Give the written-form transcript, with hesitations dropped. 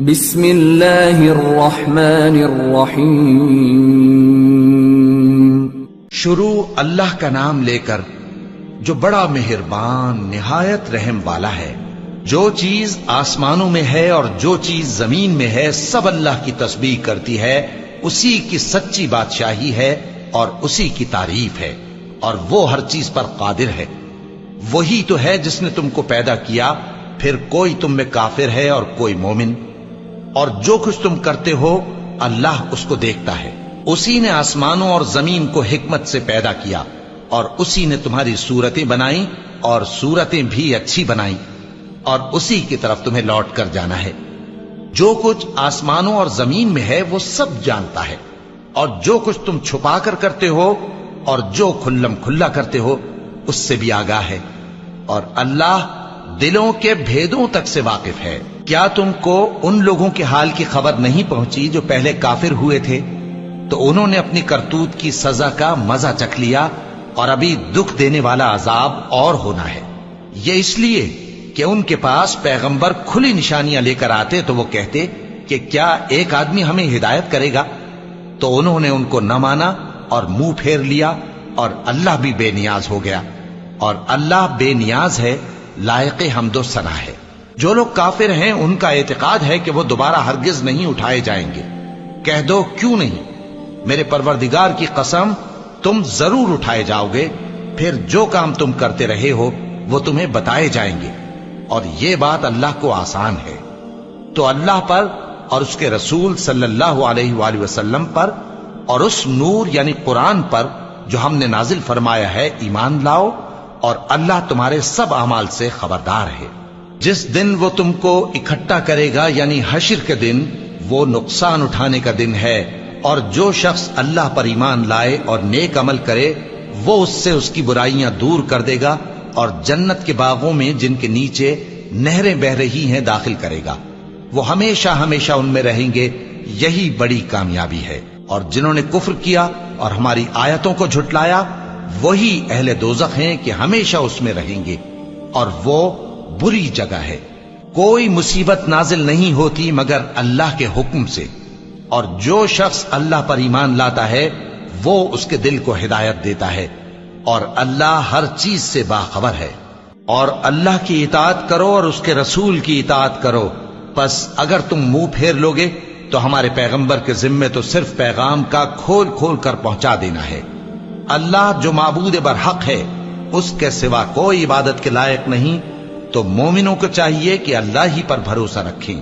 بسم اللہ الرحمن الرحیم۔ شروع اللہ کا نام لے کر جو بڑا مہربان نہایت رحم والا ہے۔ جو چیز آسمانوں میں ہے اور جو چیز زمین میں ہے سب اللہ کی تسبیح کرتی ہے، اسی کی سچی بادشاہی ہے اور اسی کی تعریف ہے، اور وہ ہر چیز پر قادر ہے۔ وہی تو ہے جس نے تم کو پیدا کیا، پھر کوئی تم میں کافر ہے اور کوئی مومن، اور جو کچھ تم کرتے ہو اللہ اس کو دیکھتا ہے۔ اسی نے آسمانوں اور زمین کو حکمت سے پیدا کیا، اور اسی نے تمہاری صورتیں بنائی اور صورتیں بھی اچھی بنائی، اور اسی کی طرف تمہیں لوٹ کر جانا ہے۔ جو کچھ آسمانوں اور زمین میں ہے وہ سب جانتا ہے، اور جو کچھ تم چھپا کر کرتے ہو اور جو کھلم کھلا کرتے ہو اس سے بھی آگاہ ہے، اور اللہ دلوں کے بھیدوں تک سے واقف ہے۔ کیا تم کو ان لوگوں کے حال کی خبر نہیں پہنچی جو پہلے کافر ہوئے تھے؟ تو انہوں نے اپنی کرتوت کی سزا کا مزہ چکھ لیا، اور ابھی دکھ دینے والا عذاب اور ہونا ہے۔ یہ اس لیے کہ ان کے پاس پیغمبر کھلی نشانیاں لے کر آتے تو وہ کہتے کہ کیا ایک آدمی ہمیں ہدایت کرے گا؟ تو انہوں نے ان کو نہ مانا اور منہ پھیر لیا، اور اللہ بھی بے نیاز ہو گیا، اور اللہ بے نیاز ہے، لائق حمد و ثنا ہے۔ جو لوگ کافر ہیں ان کا اعتقاد ہے کہ وہ دوبارہ ہرگز نہیں اٹھائے جائیں گے۔ کہہ دو کیوں نہیں؟ میرے پروردگار کی قسم تم ضرور اٹھائے جاؤ گے، پھر جو کام تم کرتے رہے ہو وہ تمہیں بتائے جائیں گے، اور یہ بات اللہ کو آسان ہے۔ تو اللہ پر اور اس کے رسول صلی اللہ علیہ وآلہ وسلم پر اور اس نور یعنی قرآن پر جو ہم نے نازل فرمایا ہے ایمان لاؤ، اور اللہ تمہارے سب اعمال سے خبردار ہے۔ جس دن وہ تم کو اکٹھا کرے گا یعنی حشر کے دن، وہ نقصان اٹھانے کا دن ہے، اور جو شخص اللہ پر ایمان لائے اور نیک عمل کرے وہ اس سے اس کی برائیاں دور کر دے گا، اور جنت کے باغوں میں جن کے نیچے نہریں بہ رہی ہیں داخل کرے گا۔ وہ ہمیشہ ہمیشہ ان میں رہیں گے، یہی بڑی کامیابی ہے۔ اور جنہوں نے کفر کیا اور ہماری آیتوں کو جھٹلایا وہی اہل دوزخ ہیں کہ ہمیشہ اس میں رہیں گے، اور وہ بری جگہ ہے۔ کوئی مصیبت نازل نہیں ہوتی مگر اللہ کے حکم سے، اور جو شخص اللہ پر ایمان لاتا ہے وہ اس کے دل کو ہدایت دیتا ہے، اور اللہ ہر چیز سے باخبر ہے۔ اور اللہ کی اطاعت کرو اور اس کے رسول کی اطاعت کرو، پس اگر تم منہ پھیر لوگے تو ہمارے پیغمبر کے ذمے تو صرف پیغام کا کھول کھول کر پہنچا دینا ہے۔ اللہ جو معبود برحق ہے اس کے سوا کوئی عبادت کے لائق نہیں، تو مومنوں کو چاہیے کہ اللہ ہی پر بھروسہ رکھیں۔